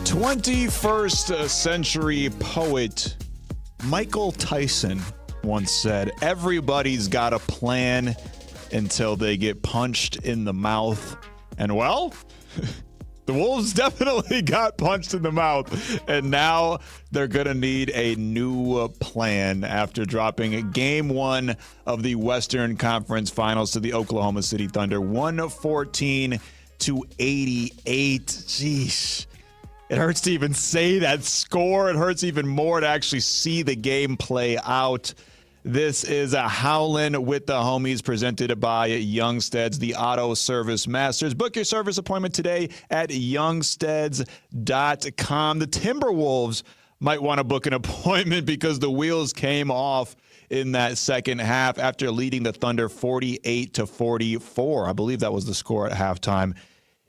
21st century poet Michael Tyson once said, "Everybody's got a plan until they get punched in the mouth." And well, the Wolves definitely got punched in the mouth, and now they're going to need a new plan after dropping Game 1 of the Western Conference Finals to the Oklahoma City Thunder, 114-88. Jeez. It hurts to even say that score. It hurts even more to actually see the game play out. This is a Howlin with the Homies presented by Youngstedts, the auto service masters. Book your service appointment today at youngstedts.com. The Timberwolves might want to book an appointment because the wheels came off in that second half after leading the Thunder 48-44. I believe that was the score at halftime.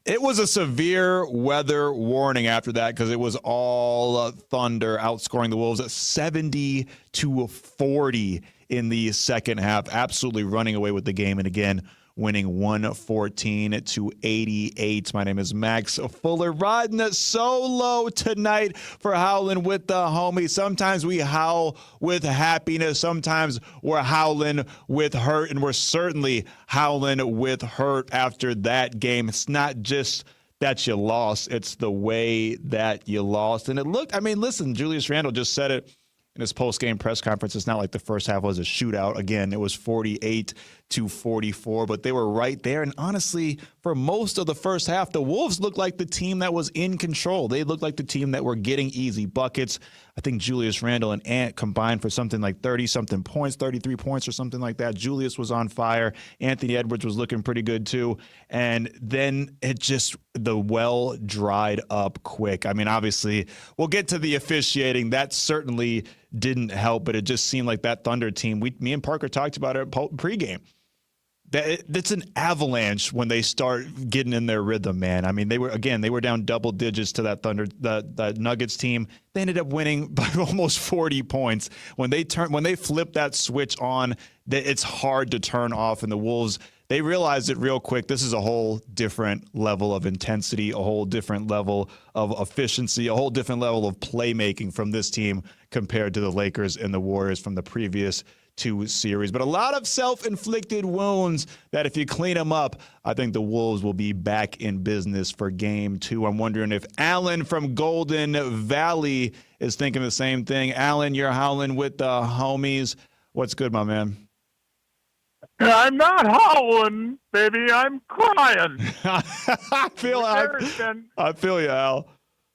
It was a severe weather warning after that because it was all Thunder outscoring the Wolves at 70-40 in the second half, absolutely running away with the game, and again, winning 114-88. My name is Max Fuller, riding it solo tonight for Howlin' with the Homies. Sometimes we howl with happiness. Sometimes we're howling with hurt, and we're certainly howling with hurt after that game. It's not just that you lost. It's the way that you lost. And it looked, I mean, listen, Julius Randle just said it in his post-game press conference. It's not like the first half was a shootout. Again, it was 48-44, but they were right there. And honestly, for most of the first half, the Wolves looked like the team that was in control. They looked like the team that were getting easy buckets. I think Julius Randle and Ant combined for something like 30-something points, 33 points or something like that. Julius was on fire. Anthony Edwards was looking pretty good too. And then the well dried up quick. I mean, obviously, we'll get to the officiating. That certainly didn't help, but it just seemed like that Thunder team, me and Parker talked about it pregame. That's an avalanche when they start getting in their rhythm, man. I mean, they were down double digits to that Thunder, the Nuggets team. They ended up winning by almost 40 points. When they flip that switch on, it's hard to turn off. And the Wolves, they realized it real quick. This is a whole different level of intensity, a whole different level of efficiency, a whole different level of playmaking from this team compared to the Lakers and the Warriors from the previous two series. But a lot of self-inflicted wounds that if you clean them up, I think the Wolves will be back in business for Game 2. I'm wondering if Alan from Golden Valley is thinking the same thing. Alan, you're howling with the homies. What's good, my man? I'm not howling, baby. I'm crying. I feel you, Al.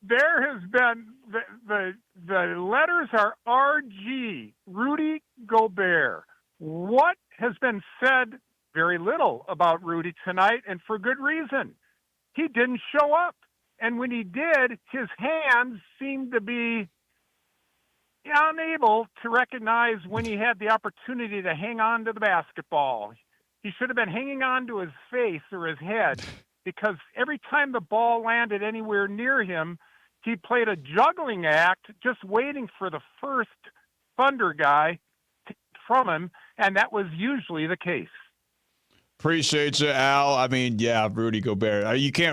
There has been the letters are RG, Rudy Gobert. What has been said? Very little about Rudy tonight, and for good reason. He didn't show up, and when he did, his hands seemed to be unable to recognize when he had the opportunity to hang on to the basketball. He should have been hanging on to his face or his head, because every time the ball landed anywhere near him, he played a juggling act, just waiting for the first Thunder guy from him, and that was usually the case. Appreciate you, Al. I mean, yeah, Rudy Gobert.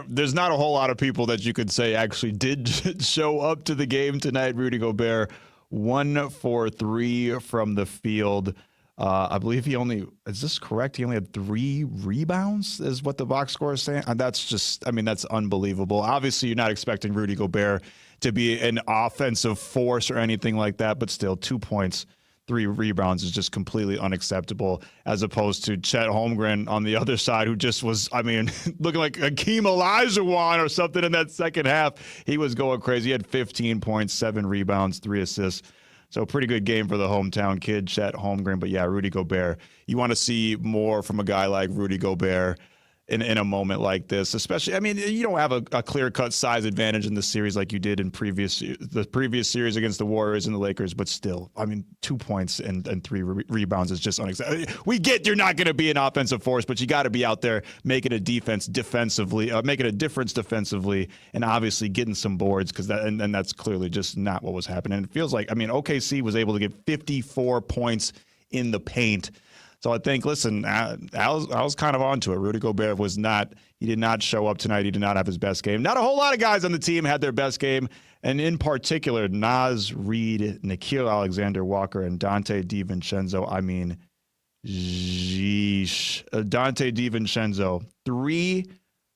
There's not a whole lot of people that you could say actually did show up to the game tonight. Rudy Gobert, 1 for 3 from the field. I believe is this correct? He only had 3 rebounds is what the box score is saying. And that's unbelievable. Obviously, you're not expecting Rudy Gobert to be an offensive force or anything like that, but still 2 points, 3 rebounds is just completely unacceptable, as opposed to Chet Holmgren on the other side, who just was, looking like Hakeem Olajuwon or something in that second half. He was going crazy. He had 15 points, 7 rebounds, 3 assists. So pretty good game for the hometown kid, Chet Holmgren. But, yeah, Rudy Gobert. You want to see more from a guy like Rudy Gobert in a moment like this, especially. I mean, you don't have a clear-cut size advantage in the series like you did in the previous series against the Warriors and the Lakers, but still, 2 points and 3 rebounds is just unacceptable. We get you're not going to be an offensive force, but you got to be out there making a difference defensively, and obviously getting some boards, because that's clearly just not what was happening. And it feels like, OKC was able to get 54 points in the paint. So I think, listen, I was kind of onto it. Rudy Gobert he did not show up tonight. He did not have his best game. Not a whole lot of guys on the team had their best game. And in particular, Naz Reid, Nickeil Alexander-Walker, and Dante DiVincenzo. I mean, Jeesh. Dante DiVincenzo, 3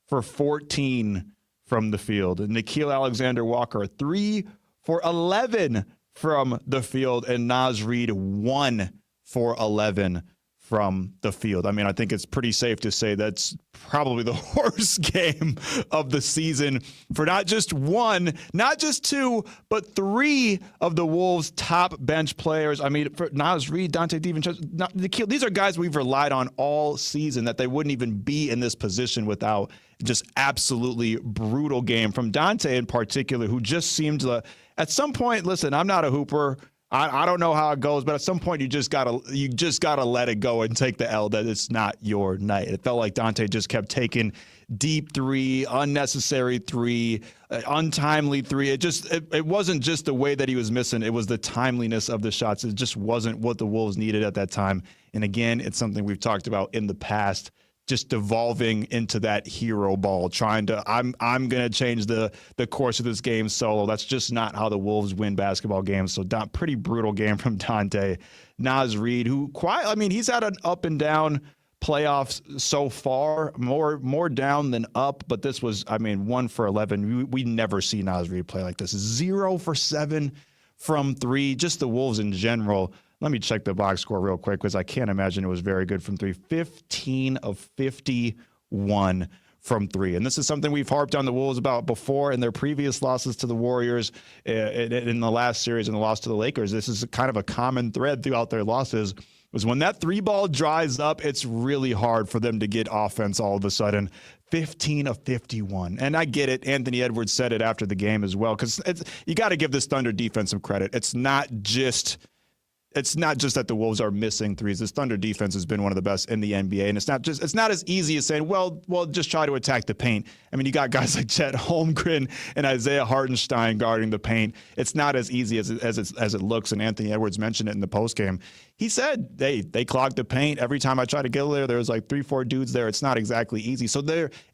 for 14 from the field. Nickeil Alexander-Walker, 3 for 11 from the field. And Naz Reid, 1 for 11 from the field. I mean, I think it's pretty safe to say that's probably the worst game of the season for not just one, not just two, but 3 of the Wolves' top bench players. I mean, for Naz Reid, Dante DiVincenzo, Nickeil, these are guys we've relied on all season that they wouldn't even be in this position without just absolutely brutal game from Dante in particular, who just seemed to, at some point, listen, I'm not a hooper. I don't know how it goes, but at some point you just gotta let it go and take the L that it's not your night. It felt like Dante just kept taking deep 3, unnecessary 3, untimely 3. It wasn't just the way that he was missing. It was the timeliness of the shots. It just wasn't what the Wolves needed at that time. And again, it's something we've talked about in the past. Just devolving into that hero ball, trying to, I'm going to change the course of this game solo. That's just not how the Wolves win basketball games. So pretty brutal game from Dante. Naz Reid, who he's had an up and down playoffs so far, more down than up, but this was, 1 for 11. We never see Naz Reid play like this. 0 for 7 from 3. Just the Wolves in general. Let me check the box score real quick because I can't imagine it was very good from 3. 15 of 51 from 3. And this is something we've harped on the Wolves about before in their previous losses to the Warriors in the last series and the loss to the Lakers. This is kind of a common thread throughout their losses, was when that 3 ball dries up, it's really hard for them to get offense all of a sudden. 15 of 51. And I get it. Anthony Edwards said it after the game as well, because you got to give this Thunder defense some credit. It's not just that the Wolves are missing threes. This Thunder defense has been one of the best in the NBA, and it's not as easy as saying, well, just try to attack the paint. I mean, you got guys like Chet Holmgren and Isaiah Hartenstein guarding the paint. It's not as easy as it looks, and Anthony Edwards mentioned it in the postgame. He said they clogged the paint. Every time I try to get there was like 3-4 dudes there. It's not exactly easy. So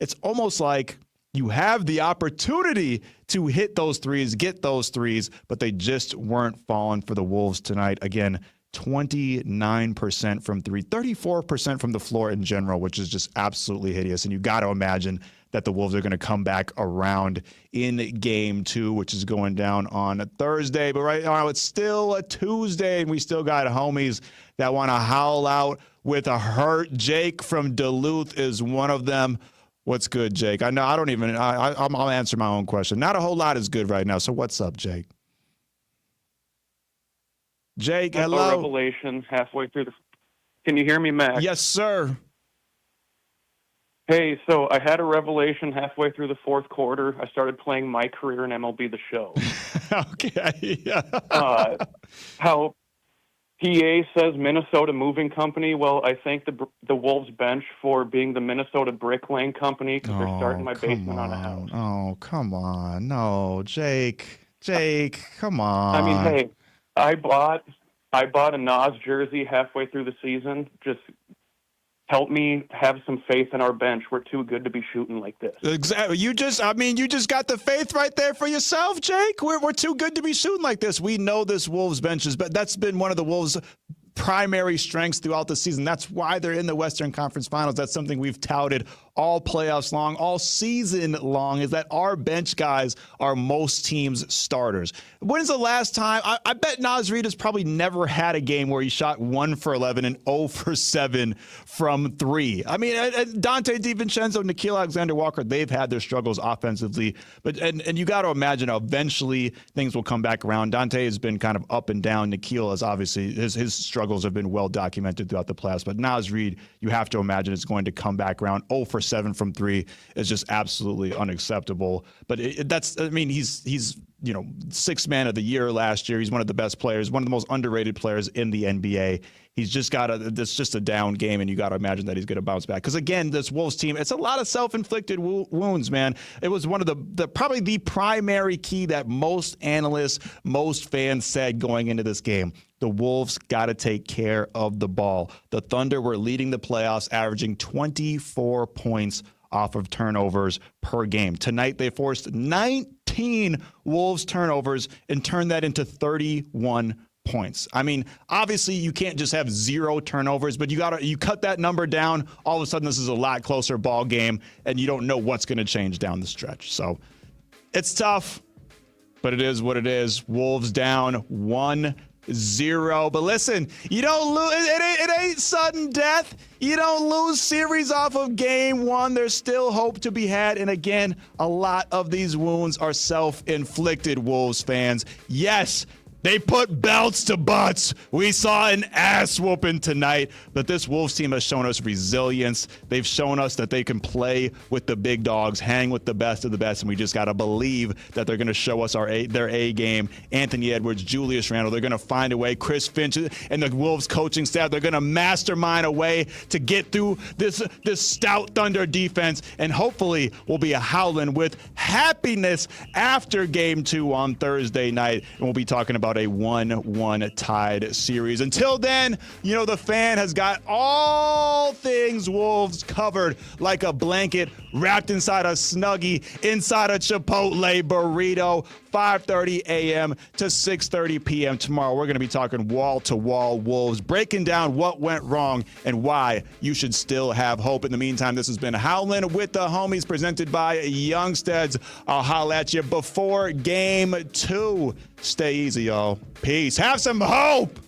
it's almost like you have the opportunity to hit those threes, get those threes, but they just weren't falling for the Wolves tonight. Again, 29% from 3, 34% from the floor in general, which is just absolutely hideous. And you got to imagine that the Wolves are going to come back around in game 2, which is going down on a Thursday. But right now it's still a Tuesday, and we still got homies that want to howl out with a hurt. Jake from Duluth is one of them. What's good, Jake? I'll answer my own question. Not a whole lot is good right now. So what's up, Jake? Jake, hello. A revelation halfway through the. Can you hear me, Max? Yes, sir. Hey, so I had a revelation halfway through the 4th quarter. I started playing My Career in MLB The Show. Okay. How PA says Minnesota Moving Company. Well, I thank the Wolves bench for being the Minnesota Brick Lane Company because they're starting my basement on a house. Oh, come on. No, Jake, come on. I mean, hey, I bought a Nas jersey halfway through the season. Just help me have some faith in our bench. We're too good to be shooting like this. Exactly. You just got the faith right there for yourself, Jake. We're too good to be shooting like this. We know this Wolves bench but that's been one of the Wolves' primary strengths throughout the season. That's why they're in the Western Conference Finals. That's something we've touted all playoffs long, all season long, is that our bench guys are most teams' starters. When's the last time? I bet Naz Reid has probably never had a game where he shot 1 for 11 and 0 for 7 from 3. I mean, Dante DiVincenzo, Nickeil Alexander-Walker, they've had their struggles offensively, but and you got to imagine eventually things will come back around. Dante has been kind of up and down. Nickeil is obviously, his struggles have been well documented throughout the playoffs, but Naz Reid, you have to imagine it's going to come back around. 0 for 7 from 3 is just absolutely unacceptable. But he's sixth man of the year last year. He's one of the best players, one of the most underrated players in the NBA. He's just it's just a down game, and you got to imagine that he's going to bounce back. Because again, this Wolves team, it's a lot of self-inflicted wounds, man. It was one of the probably the primary key that most analysts, most fans said going into this game. The Wolves got to take care of the ball. The Thunder were leading the playoffs, averaging 24 points off of turnovers per game. Tonight, they forced 19 Wolves turnovers and turned that into 31 points. I mean, obviously you can't just have 0 turnovers, but you cut that number down. All of a sudden, this is a lot closer ball game, and you don't know what's going to change down the stretch. So it's tough, but it is what it is. Wolves down 1-0. But listen, you don't lose. It ain't sudden death. You don't lose series off of game 1. There's still hope to be had. And again, a lot of these wounds are self-inflicted, Wolves fans. Yes, they put belts to butts. We saw an ass whooping tonight, but this Wolves team has shown us resilience. They've shown us that they can play with the big dogs, hang with the best of the best, and we just got to believe that they're going to show us their A game. Anthony Edwards, Julius Randle, they're going to find a way. Chris Finch and the Wolves coaching staff, they're going to mastermind a way to get through this stout Thunder defense, and hopefully we'll be a Howlin with happiness after game 2 on Thursday night, and we'll be talking about a 1-1 tied series. Until then, the fan has got all things Wolves covered like a blanket wrapped inside a Snuggie, inside a Chipotle burrito. 5:30 a.m. to 6:30 p.m. tomorrow. We're going to be talking wall-to-wall Wolves, breaking down what went wrong and why you should still have hope. In the meantime, this has been Howlin with the Homies, presented by Youngstedts. I'll holler at you before game 2. Stay easy, y'all. Peace. Have some hope.